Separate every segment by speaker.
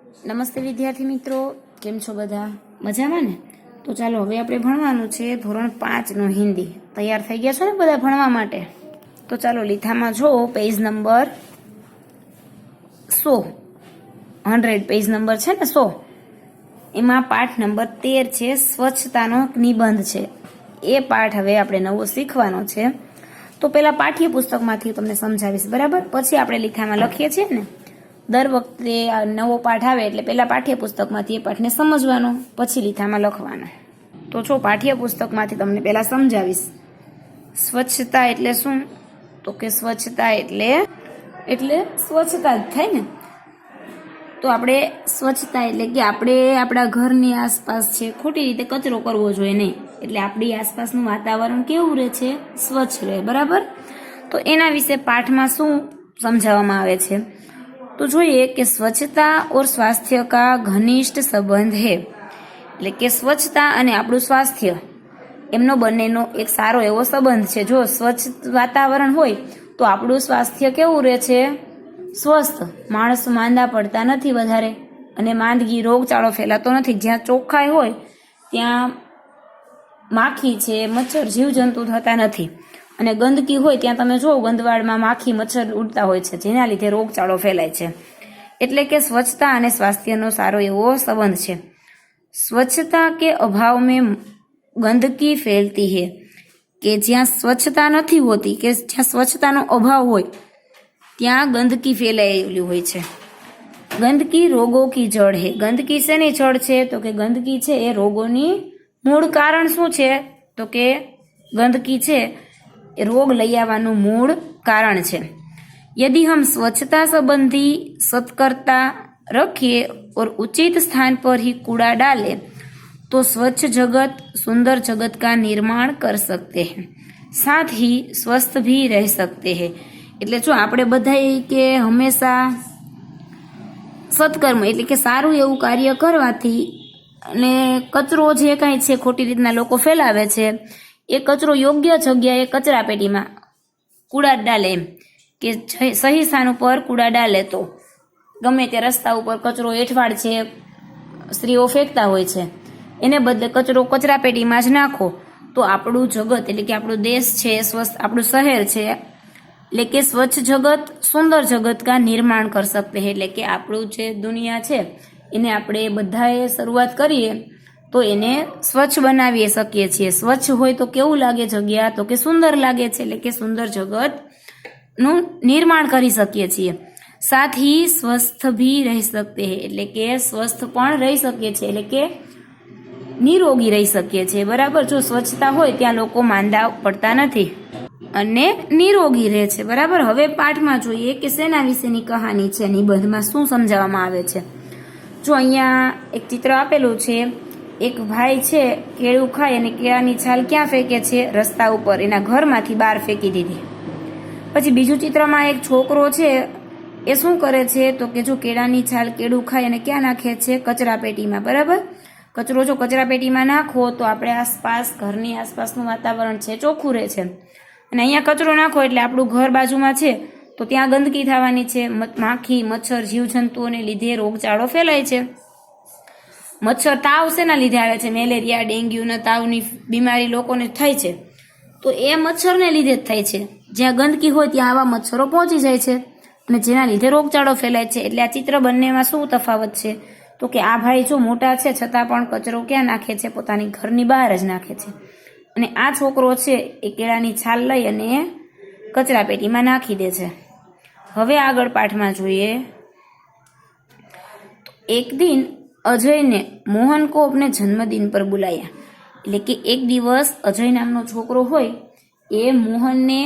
Speaker 1: નમસ્તે વિદ્યાર્થી મિત્રો, કેમ છો બધા? મજામાં ને? તો ચાલો હવે આપણે ભણવાનું છે ધોરણ 5 નું હિન્દી. તૈયાર થઈ ગયા છો ને બધા ભણવા માટે? તો ચાલો લીથામાં જો પેજ નંબર 100 પેજ નંબર છે ને 100, એમાં પાઠ નંબર 13 છે, સ્વચ્છતાનો નિબંધ છે. એ પાઠ હવે આપણે નવો શીખવાનો છે. તો પેલા પાઠ્યપુસ્તકમાંથી તમને સમજાવીશ, બરાબર? પછી આપણે લીથામાં લખીએ છીએ ને, દર વખતે નવો પાઠ આવે એટલે પેલા પાઠ્યપુસ્તકમાંથી એ પાઠને સમજવાનો, પછી લીથામાં લખવાનો. તો જો પાઠ્યપુસ્તકમાંથી તમને પેલા સમજાવીશ. સ્વચ્છતા એટલે શું? તો કે સ્વચ્છતા એટલે સ્વચ્છતા જ થાય ને. તો આપણે સ્વચ્છતા એટલે કે આપણે આપણા ઘરની આસપાસ છે ખોટી રીતે કચરો કરવો જોઈએ નહીં. એટલે આપણી આસપાસનું વાતાવરણ કેવું રહે છે? સ્વચ્છ રહે, બરાબર? તો એના વિશે પાઠમાં શું સમજાવવામાં આવે છે? तो જોઈએ કે સ્વચ્છતા और સ્વાસ્થ્ય का ઘનિષ્ઠ સંબંધ है. એટલે કે સ્વચ્છતા અને આપણું સ્વાસ્થ્ય એમનો બંનેનો એક સારો એવો સંબંધ છે. જો સ્વચ્છ વાતાવરણ હોય તો આપણું સ્વાસ્થ્ય કેવું રહે છે? સ્વસ્થ. માણસ માંદા પડતા નથી વધારે, અને માંદગી રોગચાળો ફેલાતો નથી. જ્યાં ચોખ્ખાઈ હોય ત્યાં માખી છે, મચ્છર, જીવજંતુ થતા નથી. અને ગંદકી હોય ત્યાં તમે જો ગંદવાડમાં માખી મચ્છર ઉડતા હોય છે, જેના લીધે રોગચાળો ફેલાય છે. એટલે કે સ્વચ્છતા અને સ્વાસ્થ્યનો સારો એવો સંબંધ છે. સ્વચ્છતા કે અભાવ મેં ગંદકી ફેલતી હૈ. કે જ્યાં સ્વચ્છતા નથી હોતી, કે જ્યાં સ્વચ્છતાનો અભાવ હોય ત્યાં ગંદકી ફેલાયેલી હોય છે. ગંદકી રોગો કી જડ હૈ. ગંદકી શેની જડ છે? તો કે ગંદકી છે એ રોગોની મૂળ કારણ શું છે? તો કે ગંદકી છે એ રોગ લઈ આવવાનું મૂળ કારણ છે. यदि हम स्वच्छता संबंधी सतर्कता रखिए और उचित स्थान पर ही कूड़ा डालें तो स्वच्छ जगत, सुंदर जगत का निर्माण कर सकते हैं, साथ ही स्वस्थ भी रह सकते हैं. એટલે જો આપણે બધાએ કે હંમેશા સત્કર્મ એટલે કે સારું એવું કાર્ય કરવાથી, અને કચરો જે કાંઈ છે ખોટી રીતના લોકો ફેલાવે છે એ કચરો યોગ્ય જગ્યાએ કચરા પેટીમાં કૂડા ડાલે, એમ કે સહી સ્થાન ઉપર કૂડા ડાલે. તો ગમે તે રસ્તા ઉપર કચરો એઠવાડ છે સ્ત્રીઓ ફેંકતા હોય છે, એને બદલે કચરો કચરા પેટીમાં જ નાખો તો આપણું જગત એટલે કે આપણો દેશ છે, સ્વસ્થ આપણું શહેર છે, એટલે કે સ્વચ્છ જગત, સુંદર જગત કા નિર્માણ કરી શકતે હે. એટલે કે આપણું જે દુનિયા છે એને આપણે બધાએ શરૂઆત કરીએ તો એને સ્વચ્છ બનાવી શકીએ છીએ. સ્વચ્છ હોય તો કેવું લાગે જગ્યા? તો કે સુંદર લાગે છે. એટલે કે સુંદર જગત નું નિર્માણ કરી શકીએ છીએ. સાથ ही સ્વસ્થ भी રહી શકતે હે. એટલે કે સ્વસ્થ પણ રહી શકીએ છીએ, એટલે કે નિરોગી રહી શકીએ છીએ, બરાબર? જો સ્વચ્છતા હોય ત્યાં લોકો માંદા પડતા નથી અને નિરોગી રહે છે, બરાબર? હવે પાઠમાં જોઈએ કે શેના વિશેની કહાની છે, નિબંધમાં શું સમજાવવામાં આવે છે. જો અહીંયા એક ચિત્ર આપેલું છે. એક ભાઈ છે કેળું ખાય અને કેળાની છાલ ક્યાં ફેંકે છે? રસ્તા ઉપર, એના ઘરમાંથી બહાર ફેંકી દીધી. પછી બીજું ચિત્રમાં એક છોકરો છે એ શું કરે છે? તો કે જો કેળાની છાલ કેળું ખાય અને ક્યાં નાખે છે? કચરા પેટીમાં, બરાબર? કચરો જો કચરા પેટીમાં નાખો તો આપણે આસપાસ, ઘરની આસપાસનું વાતાવરણ છે ચોખ્ખું રહે છે. અને અહીંયા કચરો નાખો એટલે આપણું ઘર બાજુમાં છે તો ત્યાં ગંદકી થવાની છે. માખી, મચ્છર, જીવજંતુઓને લીધે રોગચાળો ફેલાય છે. મચ્છર તાવ શેના લીધે આવે છે? મેલેરિયા, ડેન્ગ્યુના તાવની બીમારી લોકોને થાય છે તો એ મચ્છરને લીધે જ થાય છે. જ્યાં ગંદકી હોય ત્યાં આવા મચ્છરો પહોંચી જાય છે અને જેના લીધે રોગચાળો ફેલાય છે. એટલે આ ચિત્ર બંનેમાં શું તફાવત છે? તો કે આ ભાઈ જો મોટા છે છતાં પણ કચરો ક્યાં નાખે છે? પોતાની ઘરની બહાર જ નાખે છે. અને આ છોકરો છે એ કેળાની છાલ લઈ અને કચરા પેટીમાં નાખી દે છે. હવે આગળ પાઠમાં જોઈએ. એક દિન અજય ને મોહન को अपने जन्मदिन पर बुलाया. એટલે કે એક દિવસ અજય નામનો છોકરો હોય એ મોહનને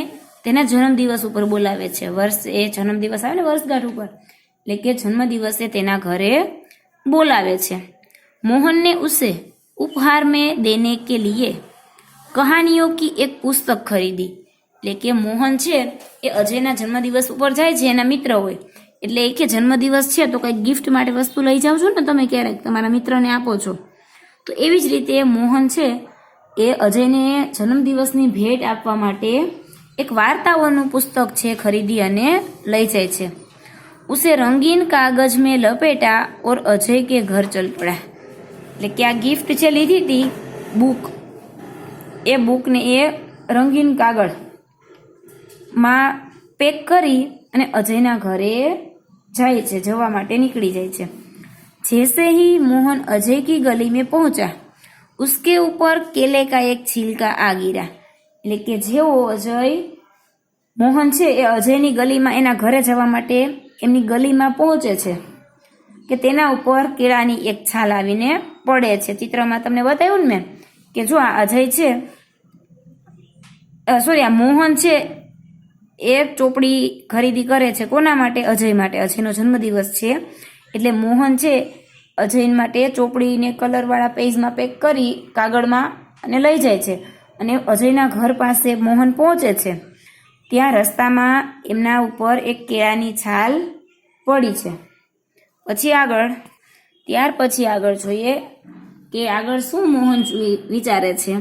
Speaker 1: તેના જન્મદિવસ ઉપર બોલાવે છે. વર્ષ એ જન્મદિવસ આવે ને વર્ષગાંઠ ઉપર, એટલે કે જન્મદિવસે તેના ઘરે બોલાવે છે. મોહનને ઉસે ઉપહાર में देने के लिए કહાનીઓ કી એક પુસ્તક ખરીદી. એટલે કે મોહન છે એ અજયના જન્મદિવસ ઉપર જાય છે, એના મિત્ર હોય એટલે એ કે જન્મદિવસ છે તો કંઈક ગિફ્ટ માટે વસ્તુ લઈ જાવ છો ને તમે, ક્યારેક તમારા મિત્રને આપો છો. તો એવી જ રીતે મોહન છે એ અજયને જન્મદિવસની ભેટ આપવા માટે એક વાર્તાઓનું પુસ્તક છે ખરીદી અને લઈ જાય છે. उसे रंगीन कागज में लपेटा और अजय के घर चल पड़ा। એટલે કે આ ગિફ્ટ છે લીધી હતી બુક, એ બુકને એ રંગીન કાગળમાં પેક કરી અને અજયના ઘરે જાય છે, જવા માટે નીકળી જાય છે। जैसे ही मोहन अजय की गली में पहुंचा, उसके ऊपर केले का एक छिलका आ गिरा। એટલે કે જેવો અજય મોહન છે એ અજયની ગલીમાં એના ઘરે જવા માટે એમની ગલીમાં પહોંચે છે કે તેના ઉપર કેળાની એક છાલ આવીને પડે છે। ચિત્રમાં તમને બતાવ્યું ને મેં કે જો આ અજય છે, સોરી આ મોહન છે એ ચોપડી ખરીદી કરે છે કોના માટે? અજય માટે। અજયનો જન્મદિવસ છે એટલે મોહન છે અજય માટે ચોપડીને કલરવાળા પેજમાં પેક કરી કાગળમાં અને લઈ જાય છે અને અજયના ઘર પાસે મોહન પહોંચે છે। ત્યાં રસ્તામાં એમના ઉપર એક કેળાની છાલ પડી છે। ત્યાર પછી આગળ જોઈએ કે આગળ શું મોહન વિચારે છે,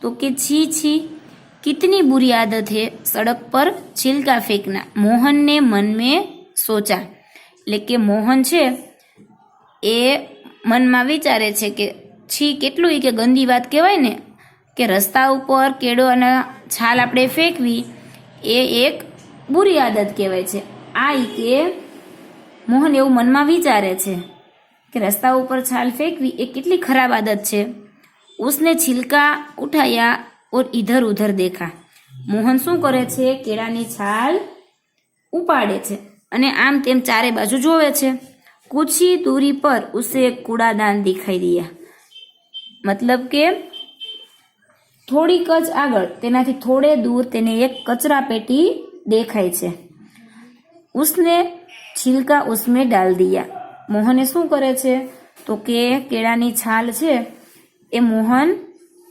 Speaker 1: તો કે छी छी कितनी बुरी आदत है सड़क पर छिलका फेंकना, मोहन ने मन में सोचा। એટલે કે મોહન છે એ મનમાં વિચારે છે કે છી કેટલું કે ગંદી વાત કહેવાય ને કે રસ્તા ઉપર કેળાના છાલ આપણે ફેંકવી એ એક બુરી આદત કહેવાય છે। આ કે મોહન એવું મનમાં વિચારે છે કે રસ્તા ઉપર છાલ ફેંકવી એ કેટલી ખરાબ આદત છે। उसने छिलका उठाया और इधर उधर देखा। મોહન શું કરે છે? કેળાની છાલ ઉપાડે છે અને આમ તેમ ચારે બાજુ જોવે છે। कुछ ही दूरी पर उसे एक कूड़ादान दिखाई दिया। मतलब કે થોડીક જ આગળ તેનાથી થોડે દૂર તેને એક કચરા પેટી દેખાય છે। उसने छिलका उसमें डाल दिया। મોહને શું કરે છે તો કે કેળાની છાલ છે એ મોહન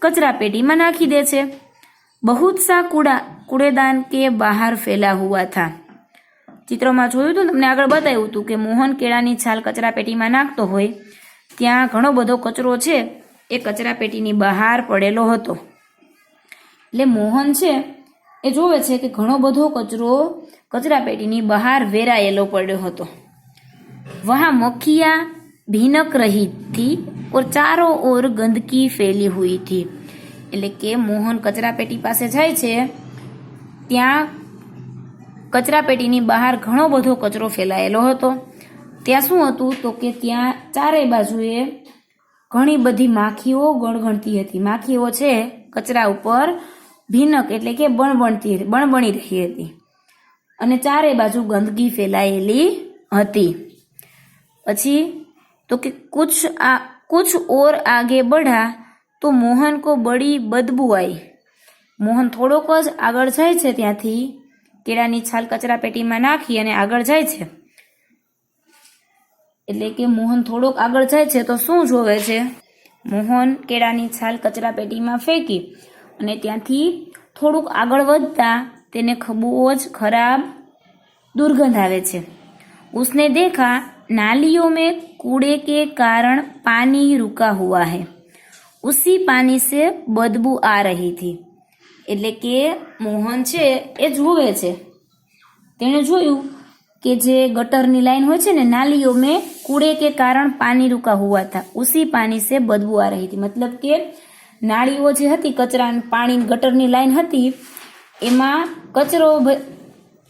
Speaker 1: कचरा पेटी में नाखी दे छे। बहुत सा कूड़ेदान के बाहर फैला हुआ था। चित्र में जोयुं तो तमने आगळ बताव्युं हतुं के मोहन केळानी छाल कचरा पेटी में नाखतो होय त्यां घणो बधो कचरो छे ए कचरा पेटीनी बहार पड़ेलो हतो। એટલે મોહન છે એ જોવે છે કે ઘણો બધો કચરો કચરા પેટીની બહાર વેરાયેલો પડ્યો હતો। वहां मक्खियां भीनक रही थी और चारों ओर गंदगी फैली हुई थी। એટલે કે મોહન કચરા પેટી પાસે જાય છે ત્યાં કચરા પેટીની બહાર ઘણો બધો કચરો ફેલાયેલો હતો। ત્યાં શું હતું તો કે ત્યાં ચારે બાજુએ ઘણી બધી માખીઓ ગણગણતી હતી। માખીઓ છે કચરા ઉપર ભીનક એટલે કે બણબણી રહી હતી અને ચારે બાજુ ગંદકી ફેલાયેલી હતી। પછી तो कि कुछ और आगे बढ़ा तो मोहन को बड़ी बदबू आई। मोहन थोड़ोक ज आगळ जाय छे त्यांथी केळानी छाल कचरा पेटीमां नाखी अने आगळ जाय छे। એટલે કે મોહન થોડોક આગળ જાય છે તો શું જોવે છે? મોહન કેળાની છાલ કચરા પેટીમાં ફેંકી અને ત્યાંથી થોડુંક આગળ વધતા તેને બહુ જ ખરાબ દુર્ગંધ આવે છે। उसने देखा नालियों में कूड़े के कारण पानी रुका हुआ है, उसी पानी से बदबू आ रही थी। એટલે કે મોહન છે એ જોવે છે, તેણે જોયું કે જે ગટરની લાઈન હોય છે ને नालियों में कूड़े के कारण पानी रुका हुआ था, उसी पानी से बदबू आ रही थी। मतलब કે નાળીઓ જે હતી કચરા પાણી ગટરની લાઈન હતી એમાં કચરો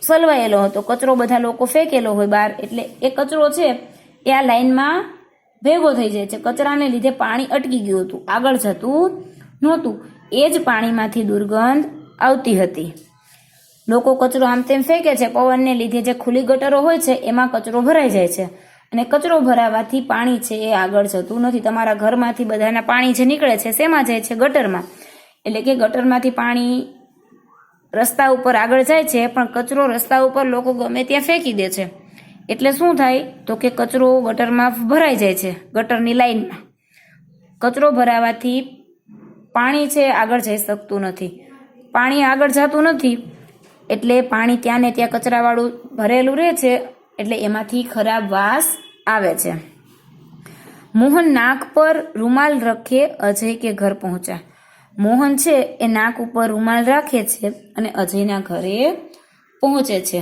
Speaker 1: સલવાયેલો હતો, કચરો બધા લોકો ફેંકેલો હોય બહાર એટલે એ કચરો છે એ આ લાઈનમાં ભેગો થઈ જાય છે। કચરાને લીધે પાણી અટકી ગયું હતું, આગળ જતું નહોતું, એ જ પાણીમાંથી દુર્ગંધ આવતી હતી। લોકો કચરો આમ તેમ ફેંકે છે, પવનને લીધે જે ખુલ્લી ગટરો હોય છે એમાં કચરો ભરાઈ જાય છે અને કચરો ભરાવાથી પાણી છે એ આગળ જતું નથી। તમારા ઘરમાંથી બધાના પાણી જે નીકળે છે શેમાં જાય છે? ગટરમાં। એટલે કે ગટરમાંથી પાણી રસ્તા ઉપર આગળ જાય છે પણ કચરો રસ્તા ઉપર લોકો ગમે ત્યાં ફેંકી દે છે એટલે શું થાય તો કે કચરો ગટરમાં ભરાઈ જાય છે। ગટરની લાઈનમાં કચરો ભરાવાથી પાણી છે આગળ જઈ શકતું નથી, પાણી આગળ જતું નથી એટલે પાણી ત્યાં ને ત્યાં કચરાવાળું ભરેલું રહે છે એટલે એમાંથી ખરાબ વાસ આવે છે। મોહન નાક પર રૂમાલ રખે અજય કે ઘર પહોંચ્યા। મોહન છે એ નાક ઉપર રૂમાલ રાખે છે અને અજયના ઘરે પહોંચે છે।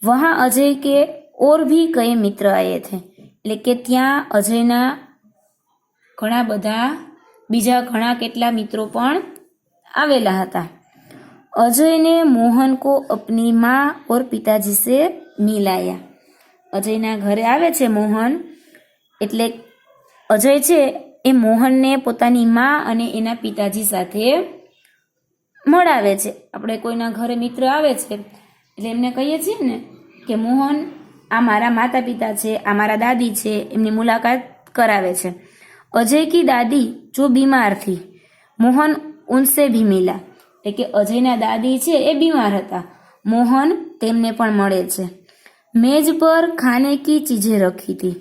Speaker 1: વહાં અજય કે ઓર ભી કઈ મિત્ર આયે થે, એટલે કે ત્યાં અજયના ઘણા બધા બીજા ઘણા કેટલા મિત્રો પણ આવેલા હતા. अजय ने मोहन को अपनी माँ और पिताजी से मिलाया. अजयना घरे आवे छे मोहन, એટલે અજય છે એ મોહનને પોતાની માં અને એના પિતાજી સાથે મળાવે છે. આપણે કોઈના ઘરે મિત્ર આવે છે એટલે એમને કહીએ છીએ ને કે મોહન આ મારા માતા પિતા છે, આ મારા દાદી છે, એમની મુલાકાત કરાવે છે. અજય કી દાદી જો બીમાર થી મોહન ઉનસે ભી મિલા, એટલે કે અજયના દાદી છે એ બીમાર હતા, મોહન તેમને પણ મળે છે. મેજ પર ખાને કી ચીજે રખી હતી.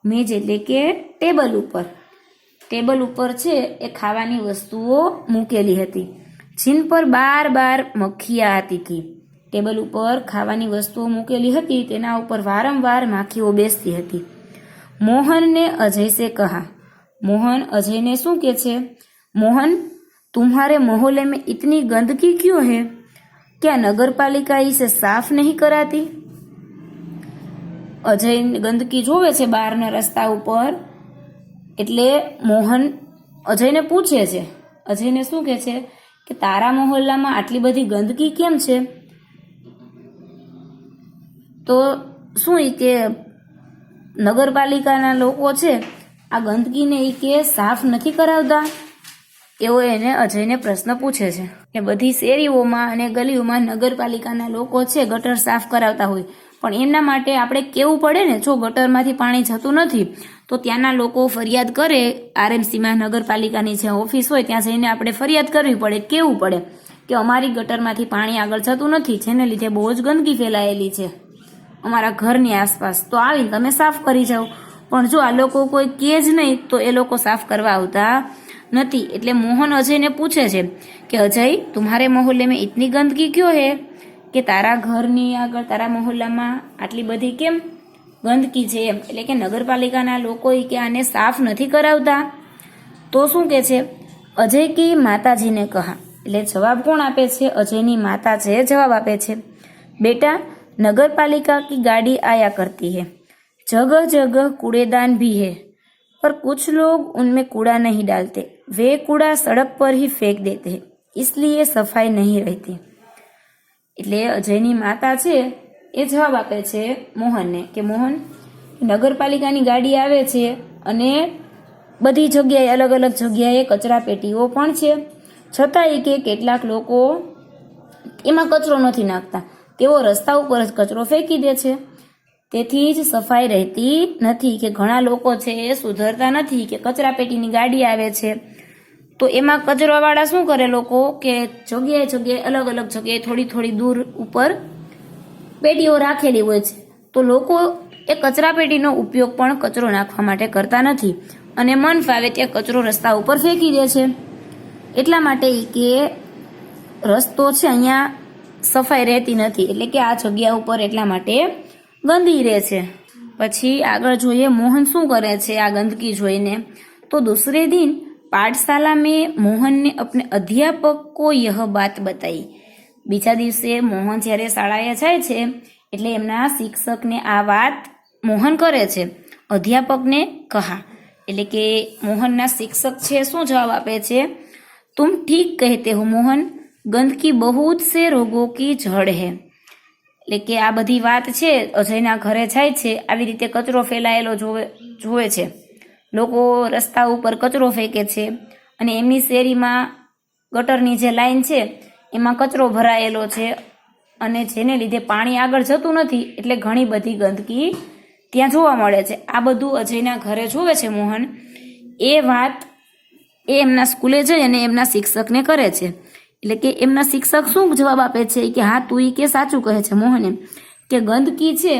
Speaker 1: મેજ એટલે કે ટેબલ ઉપર છે એ ખાવાની વસ્તુઓ મૂકેલી હતી. જીન પર બાર બાર મક્ખિયા આતી હતી. ટેબલ ઉપર ખાવાની વસ્તુઓ મૂકેલી હતી, તેના ઉપર વારંવાર માખીઓ બેસતી હતી. મોહન ને અજય સે કહા, મોહન અજયને શું કહે છે, મોહન तुम्हारे मोहल्ले में इतनी गंदगी क्यों है, क्या नगर पालिका इसे साफ नहीं कराती. અજય ગંદકી જોવે છે બહારના રસ્તા ઉપર, એટલે મોહન અજયને પૂછે છે, અજયને શું કહે છે કે તારા મોહલ્લામાં આટલી બધી ગંદકી કેમ છે, તો શું એ કે નગરપાલિકાના લોકો છે આ ગંદકીને એ કે સાફ નથી કરાવતા, એવો એને અજયને પ્રશ્ન પૂછે છે. કે બધી શેરીઓમાં અને ગલીઓમાં નગરપાલિકાના લોકો છે ગટર સાફ કરાવતા હોય, પણ એમના માટે આપણે કેવું પડે ને, જો ગટરમાંથી પાણી જતું નથી તો ત્યાંના લોકો ફરિયાદ કરે, આરએમસીમાં નગરપાલિકાની જે ઓફિસ હોય ત્યાં જઈને આપણે ફરિયાદ કરવી પડે, કેવું પડે કે અમારી ગટરમાંથી પાણી આગળ જતું નથી, જેને લીધે બહુ જ ગંદકી ફેલાયેલી છે અમારા ઘરની આસપાસ, તો આવીને તમે સાફ કરી જાઓ. પણ જો આ લોકો કોઈ કહે જ નહીં તો એ લોકો સાફ કરવા આવતા નથી. એટલે મોહન અજયને પૂછે છે કે અજય તુમ્હારે મોહલ્લે મેં ઇતની ગંદકી ક્યો હે, કે તારા ઘરની આગળ તારા મોહલ્લામાં આટલી બધી કેમ ગંદકી છે એમ, એટલે કે નગરપાલિકાના લોકો કે આને સાફ નથી કરાવતા. તો શું કે છે, અજય કી માતાજીને કહા, એટલે જવાબ કોણ આપે છે, અજયની માતા છે જવાબ આપે છે, બેટા नगरपालिका की गाड़ी आया करती है, जगह जगह कूड़ेदान भी है, पर कुछ लोग उनमें कूड़ा नहीं डालते, वे कूड़ा सड़क पर ही फेंक देते हैं, इसलिए सफाई नहीं रहती. એટલે અજયની માતા છે એ જવાબ આપે છે મોહનને કે મોહન નગરપાલિકાની ગાડી આવે છે અને બધી જગ્યાએ અલગ અલગ જગ્યાએ કચરા પેટીઓ પણ છે, છતાંય કે કેટલાક લોકો એમાં કચરો નથી નાખતા, તેઓ રસ્તા ઉપર જ કચરો ફેંકી દે છે, તેથી જ સફાઈ રહેતી નથી. કે ઘણા લોકો છે એ સુધરતા નથી કે કચરા પેટીની ગાડી આવે છે તો એમાં કચરાવાળા શું કરે લોકો કે જગ્યાએ જગ્યાએ અલગ અલગ જગ્યાએ થોડી થોડી દૂર ઉપર પેટીઓ રાખેલી હોય છે, તો લોકો એ કચરા પેટીનો ઉપયોગ પણ કચરો નાખવા માટે કરતા નથી અને મન ફાવે ત્યાં કચરો રસ્તા ઉપર ફેંકી દે છે. એટલા માટે કે રસ્તો છે અહીંયા સફાઈ રહેતી નથી, એટલે કે આ જગ્યા ઉપર એટલા માટે ગંદી રહે છે. પછી આગળ જોઈએ મોહન શું કરે છે આ ગંદકી જોઈને, તો દૂસરે દિન પાઠશાલા में मोहन ने अपने अध्यापक को यह बात बताई. બીજા દિવસે મોહન જ્યારે શાળાએ જાય છે એટલે એમના શિક્ષકને આ વાત મોહન કરે છે. અધ્યાપકને કહા, એટલે કે મોહનના શિક્ષક છે શું જવાબ આપે છે, तुम ठीक कहते हो मोहन, ગંદકી बहुत से रोगों की जड़ है. એટલે કે આ બધી વાત છે, અજયના ઘરે જાય છે આવી રીતે કચરો ફેલાયેલો જોવે છે, લોકો રસ્તા ઉપર કચરો ફેંકે છે અને એમની શેરીમાં ગટરની જે લાઈન છે એમાં કચરો ભરાયેલો છે અને જેને લીધે પાણી આગળ જતું નથી, એટલે ઘણી બધી ગંદકી ત્યાં જોવા મળે છે. આ બધું અજયના ઘરે જોવે છે મોહન, એ વાત એ એમના સ્કૂલે જઈ અને એમના શિક્ષકને કરે છે. એટલે કે એમના શિક્ષક શું જવાબ આપે છે કે હા તું ઈ કે સાચું કહે છે મોહન, એમ કે ગંદકી છે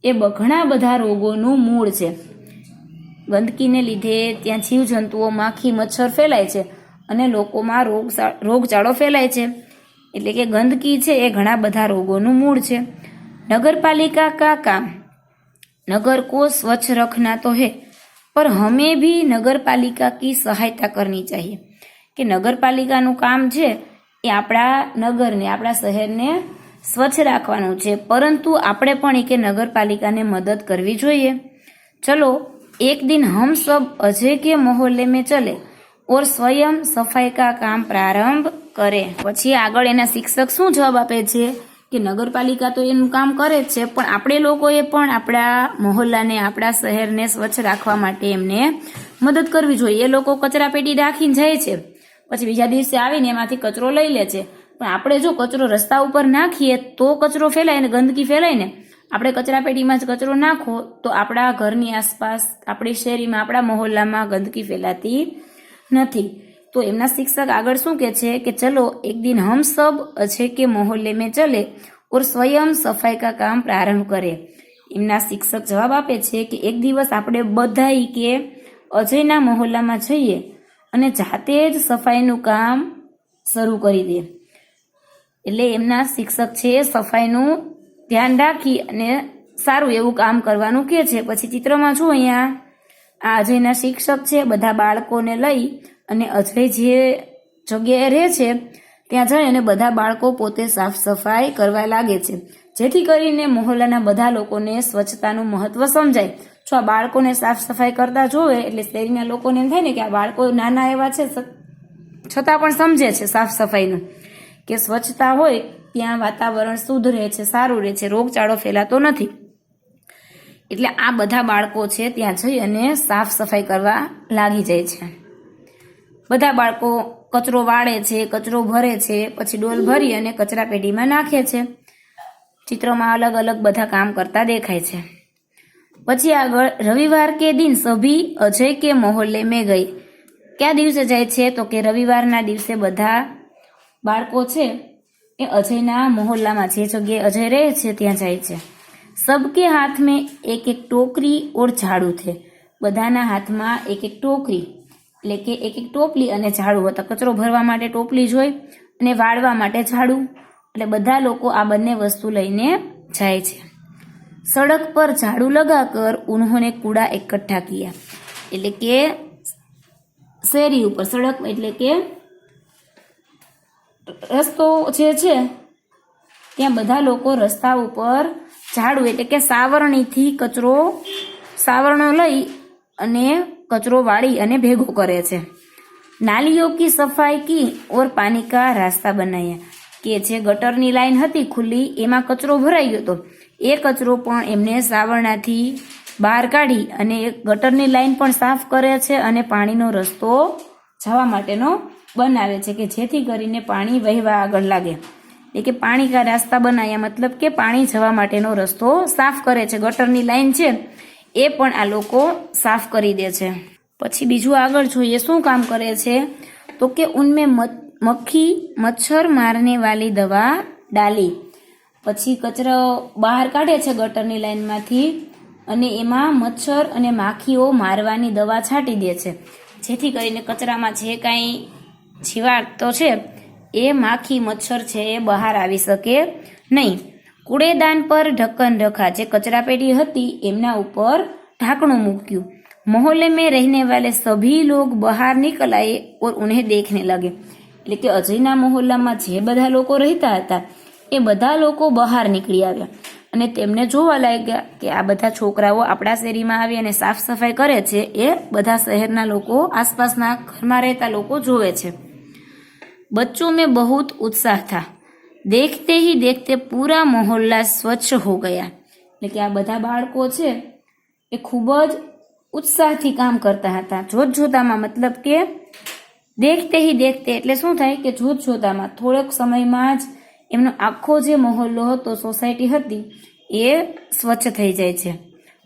Speaker 1: એ ઘણા બધા રોગોનું મૂળ છે. ગંદકીને લીધે ત્યાં જીવજંતુઓ માખી મચ્છર ફેલાય છે અને લોકોમાં રોગચાળો ફેલાય છે. એટલે કે ગંદકી છે એ ઘણા બધા રોગોનું મૂળ છે. નગરપાલિકા કા કામ नगर को स्वच्छ रखना तो है, पर हमें भी नगरपालिका की सहायता करनी चाहिए. કે નગરપાલિકાનું કામ છે એ આપણા નગરને આપણા શહેરને સ્વચ્છ રાખવાનું છે, પરંતુ આપણે પણ એ કે નગરપાલિકાને મદદ કરવી જોઈએ। ચલો એક દિન હમ સબ અજય કે મોહલ્લે में चले और स्वयं सफाई का काम प्रारंभ करे। પછી આગળ એના શિક્ષક શું જવાબ આપે છે કે નગરપાલિકા તો એનું કામ કરે જ છે, પણ આપણે લોકોએ પણ આપણા મોહલ્લાને, આપણા શહેરને સ્વચ્છ રાખવા માટે એમને મદદ કરવી જોઈએ। એ લોકો કચરા પેટી રાખીને જાય છે, પછી બીજા દિવસે આવીને એમાંથી કચરો લઈ લે છે, પણ આપણે જો કચરો રસ્તા ઉપર નાખીએ તો કચરો ફેલાય ને ગંદકી ફેલાય ને। આપણે કચરા પેટીમાં જ કચરો નાખો તો આપણા ઘરની આસપાસ, આપણી શેરીમાં, આપણા મોહલ્લામાં ગંદકી ફેલાતી નથી। તો એમના શિક્ષક આગળ શું કહે છે કે ચલો એક દિન હમ સબ અજય કે મોહલ્લે में चले और स्वयं सफाई का काम प्रारंभ करे। એમના શિક્ષક જવાબ આપે છે કે એક દિવસ આપણે બધા કે અજયના મોહલ્લામાં જઈએ અને જાતે જ સફાઈનું કામ શરૂ કરી દે। એટલે એમના શિક્ષક છે સફાઈનું ધ્યાન રાખી અને સારું એવું કામ કરવાનું કહે છે। પછી ચિત્રમાં જો અહીંયા આ અજયના શિક્ષક છે બધા બાળકોને લઈ અને અજય જે જગ્યાએ રહે છે ત્યાં જઈ અને બધા બાળકો પોતે સાફ સફાઈ કરવા લાગે છે, જેથી કરીને મોહલ્લાના બધા લોકોને સ્વચ્છતાનું મહત્વ સમજાય। જો આ બાળકોને સાફ સફાઈ કરતા જોવે એટલે શહેરીના લોકોને એમ થાય ને કે આ બાળકો નાના એવા છે છતાં પણ સમજે છે સાફ સફાઈનું, કે સ્વચ્છતા હોય ત્યાં વાતાવરણ શુદ્ધ રહે છે, સારું રહે છે, રોગચાળો ફેલાતો નથી। એટલે આ બધા બાળકો છે ત્યાં જઈ અને સાફ સફાઈ કરવા લાગી જાય છે। બધા બાળકો કચરો વાળે છે, કચરો ભરે છે, પછી ડોલ ભરી અને કચરા પેટીમાં નાખે છે। ચિત્રમાં અલગ અલગ બધા કામ કરતા દેખાય છે। પછી આગળ રવિવાર કે દિન સભી અજય કે મોહલ્લે में गई। ક્યાં દિવસે જાય છે તો કે રવિવારના દિવસે બધા બાળકો છે એ અજયના મોહલ્લામાં, જે જગ્યાએ અજય રહે છે ત્યાં જાય છે। सबके हाथ में एक एक टोकरी और झाड़ू थे। બધાના હાથમાં એક એક ટોકરી એટલે કે એક એક ટોપલી અને ઝાડુ હતા। કચરો ભરવા માટે ટોપલી જ હોય અને વાળવા માટે ઝાડુ, એટલે બધા લોકો આ બંને વસ્તુ લઈને જાય છે। સડક પર ઝાડુ લગાકર ઉन्होंने कूड़ा इकट्ठा किया। એટલે કે શેરી ઉપર, સડક એટલે કે રસ્તો જે છે ત્યાં બધા લોકો રસ્તા ઉપર ઝાડુ એટલે કે સાવરણીથી સાવરણો લઈ અને કચરો વાળી અને ભેગો કરે છે। નાલીઓ કી સફાઈ કી ઓર પાણી કા રાસ્તા બનાયા। કે જે ગટરની લાઈન હતી ખુલ્લી એમાં કચરો ભરાઈ ગયો હતો, એ કચરો પણ એમને સાવરણાથી બહાર કાઢી અને ગટરની લાઈન પણ સાફ કરે છે અને પાણીનો રસ્તો જવા માટેનો બનાવે છે કે જેથી કરીને પાણી વહેવા આગળ લાગે। એટલે કે પાણી કા રાસ્તા બનાવ્યા મતલબ કે પાણી જવા માટેનો રસ્તો સાફ કરે છે। ગટરની લાઈન છે એ પણ આ લોકો સાફ કરી દે છે। પછી બીજું આગળ જોઈએ શું કામ કરે છે તો કે ઉનમે મક્ખી મચ્છર મારને વાલી દવા ડાલી। પછી કચરો બહાર કાઢે છે ગટરની લાઈનમાંથી અને એમાં મચ્છર અને માખીઓ મારવાની દવા છાંટી દે છે, જેથી કરીને કચરામાં જે કાંઈ જીવાતો છે એ માખી મચ્છર છે એ બહાર આવી શકે નહીં। કૂડેદાન પર ઢક્કન રખા। જે કચરા પેટી હતી એમના ઉપર ઢાંકણું મૂક્યું। मोहल्ले में रहने वाले सभी लोग बाहर निकल आए और उन्हें देखने लगे। એટલે કે અજયના મોહલ્લામાં જે બધા લોકો રહેતા હતા એ બધા લોકો બહાર નીકળી આવ્યા અને તેમને જોવા લાગ્યા કે આ બધા છોકરાઓ આપણા શેરીમાં આવી અને સાફ સફાઈ કરે છે, એ બધા શહેરના લોકો, આસપાસના ઘરમાં રહેતા લોકો જોવે છે। बच्चों में बहुत उत्साह था। देखते ही देखते पूरा मोहल्ला स्वच्छ हो गया। એટલે કે આ બધા બાળકો છે એ ખૂબ જ ઉત્સાહથી કામ કરતા હતા। જોતજોતામાં મતલબ કે દેખતે હી દેખતે એટલે શું થાય કે જોતજોતામાં થોડોક સમયમાં જ એમનો આખો જે મોહલ્લો હતો, સોસાયટી હતી, એ સ્વચ્છ થઈ જાય છે।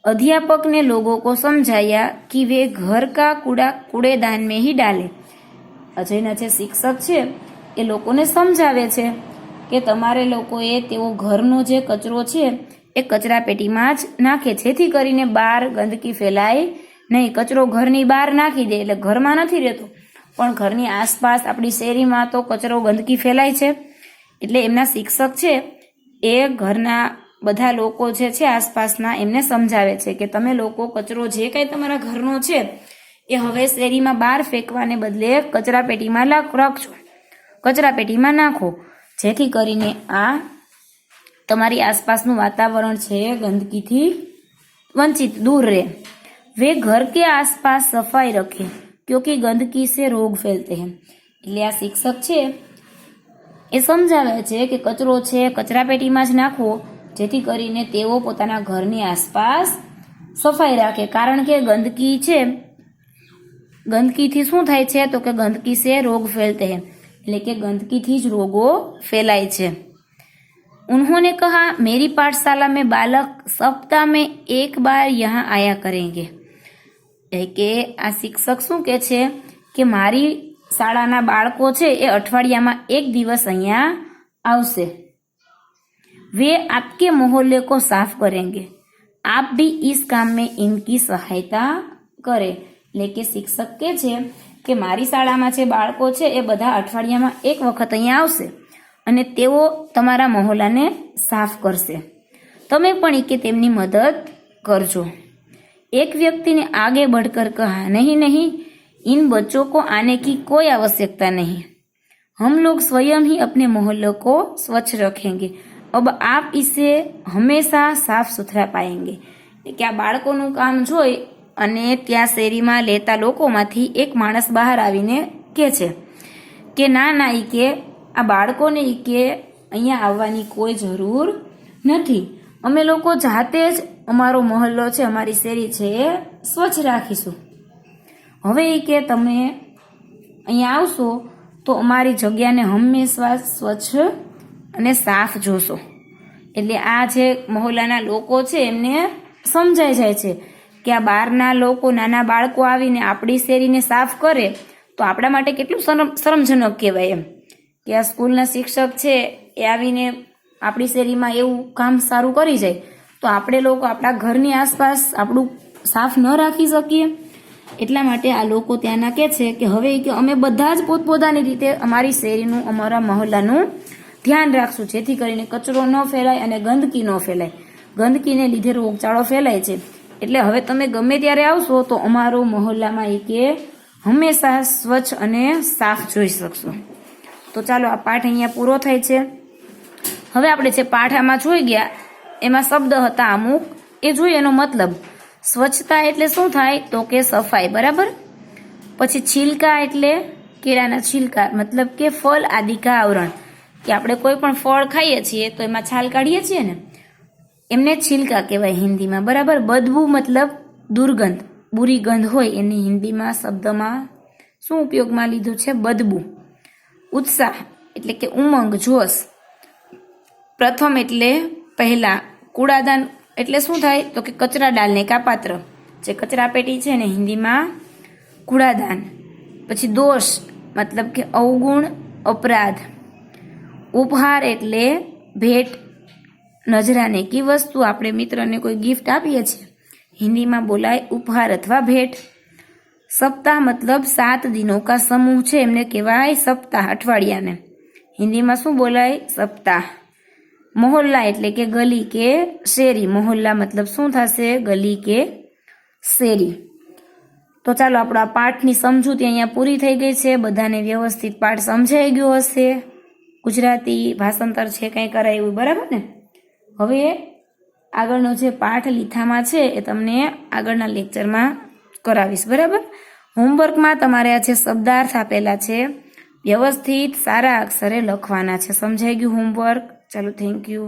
Speaker 1: અધ્યાપક ને लोगों को समझाया कि वे घर का कूड़ा कूड़ेदान में ही डाले। અજયના જે શિક્ષક છે એ લોકોને સમજાવે છે કે તમારે લોકોએ તેઓ ઘરનો જે કચરો છે એ કચરા પેટીમાં જ નાખે, જેથી કરીને બહાર ગંદકી ફેલાય નહીં। કચરો ઘરની બહાર નાખી દે એટલે ઘરમાં નથી રહેતો, પણ ઘરની આસપાસ આપણી શેરીમાં તો કચરો ગંદકી ફેલાય છે। એટલે એમના શિક્ષક છે એ ઘરના બધા લોકો જે છે આસપાસના એમને સમજાવે છે કે તમે લોકો કચરો જે કાંઈ તમારા ઘરનો છે એ હવે શેરીમાં બહાર ફેંકવાને બદલે કચરા પેટીમાં રાખજો, કચરા પેટીમાં નાખો, જેથી કરીને આ તમારી આસપાસનું વાતાવરણ છે ગંદકીથી वंचित दूर रहे। वे घर के आसपास सफाई रखें क्योंकि गंदगी से रोग फैलते हैं। એટલે આ શિક્ષક છે એ સમજાવે છે કે કચરો છે કચરાપેટીમાં જ નાખવો, જેથી કરીને તેઓ પોતાના ઘરની આસપાસ સફાઈ રાખે, કારણ કે ગંદકી છે, ગંદકીથી શું થાય છે તો કે ગંદકી સે રોગ ફેલતે हैं, એટલે કે ગંદકીથી જ રોગો ફેલાય છે। उन्होंने कहा मेरी पाठशाला में बालक सप्ताह में एक बार यहाँ आया करेंगे। કે આ શિક્ષક શું કહે છે કે મારી શાળાના બાળકો છે એ અઠવાડિયામાં એક દિવસ અહીંયા આવશે। वे आपके मोहल्ले को साफ करेंगे, आप भी इस काम में इनकी सहायता करें। એટલે કે શિક્ષક કહે છે કે મારી શાળામાં જે બાળકો છે એ બધા અઠવાડિયામાં એક વખત અહીંયા આવશે અને તેઓ તમારા મહોલ્લાને સાફ કરશે, તમે પણ કે તેમની મદદ કરજો। एक व्यक्ति ने आगे बढ़कर कहा नहीं नहीं, इन बच्चों को आने की कोई आवश्यकता नहीं, हम लोग स्वयं ही अपने मोहल्लों को स्वच्छ रखेंगे, अब आप इसे हमेशा साफ सुथरा पाएंगे। કે આ બાળકોનું કામ જોઈ અને ત્યાં શેરીમાં લેતા લોકોમાંથી એક માણસ બહાર આવીને કહે છે કે ના ના ઈ કે આ બાળકોને ઈ કે અહીંયા આવવાની કોઈ જરૂર નથી, અમે લોકો જાતે જ અમારો મહોલ્લો છે, અમારી શેરી છે એ સ્વચ્છ રાખીશું। હવે એ કે તમે અહીંયા આવશો તો અમારી જગ્યાને હંમેશા સ્વચ્છ અને સાફ જોશો। એટલે આ જે મહોલ્લાના લોકો છે એમને સમજાઈ જાય છે કે આ બહારના લોકો નાના બાળકો આવીને આપણી શેરીને સાફ કરે તો આપણા માટે કેટલું શરમજનક કહેવાય એમ, કે આ સ્કૂલના શિક્ષક છે એ આવીને આપણી શેરીમાં એવું કામ સારું કરી જાય તો આપણે લોકો આપણા ઘરની આસપાસ આપણું સાફ ન રાખી શકીએ। એટલા માટે આ લોકો ત્યાંના કહે છે કે હવે કે અમે બધા જ પોતપોતાની રીતે અમારી શેરીનું અમારા મહોલ્લાનું ધ્યાન રાખશું, જેથી કરીને કચરો ન ફેલાય અને ગંદકી ન ફેલાય, ગંદકીને લીધે રોગચાળો ફેલાય છે। એટલે હવે તમે ગમે ત્યારે આવશો તો અમારો મહોલ્લામાં એ કે હંમેશા સ્વચ્છ અને સાફ જોઈ શકશો। તો ચાલો આ પાઠ અહીંયા પૂરો થાય છે। હવે આપણે જે પાઠ આમાં જોઈ ગયા એમાં શબ્દ હતા અમુક, એ જોઈએ એનો મતલબ। સ્વચ્છતા એટલે શું થાય તો કે સફાઈ, બરાબર। પછી છિલકા એટલે કેળાના છિલકા, મતલબ કે ફળ આદિ કા આવરણ, કે આપણે કોઈ પણ ફળ ખાઈએ છીએ તો એમાં છાલ કાઢીએ છીએ ને, એમને છિલકા કહેવાય હિન્દીમાં, બરાબર। બદબુ મતલબ દુર્ગંધ, બુરી ગંધ હોય એની હિન્દીમાં શબ્દમાં શું ઉપયોગમાં લીધું છે બદબુ। ઉત્સાહ એટલે કે ઉમંગ, જોશ। પ્રથમ એટલે પહેલા। કૂડાદાન એટલે શું થાય તો કે કચરા ડાલને કા પાત્ર, જે કચરા પેટી છે ને હિન્દીમાં કૂડાદાન। પછી દોષ મતલબ કે અવગુણ, અપરાધ। ઉપહાર એટલે ભેટ, નજરાને કી વસ્તુ, આપણે મિત્રને કોઈ ગિફ્ટ આપીએ છીએ હિન્દીમાં બોલાય ઉપહાર અથવા ભેટ। સપ્તાહ મતલબ 7 દિનો કા સમૂહ છે એમને કહેવાય સપ્તાહ, અઠવાડિયાને હિન્દીમાં શું બોલાય સપ્તાહ। મોહલ્લા એટલે કે ગલી કે શેરી, મોહલ્લા મતલબ શું થશે ગલી કે શેરી। તો ચાલો આપણો આ પાઠની સમજૂતી અહીંયા પૂરી થઈ ગઈ છે। બધાને વ્યવસ્થિત પાઠ સમજાઈ ગયો હશે, ગુજરાતી ભાષાંતર છે કંઈ કરાયું, બરાબર ને। હવે આગળનો જે પાઠ લીથામાં છે એ તમને આગળના લેક્ચરમાં કરાવીશ, બરાબર। હોમવર્કમાં તમારે આ જે શબ્દાર્થ આપેલા છે વ્યવસ્થિત સારા અક્ષરે લખવાના છે। સમજાઈ ગયું હોમવર્ક? ચાલો, થેન્ક યુ।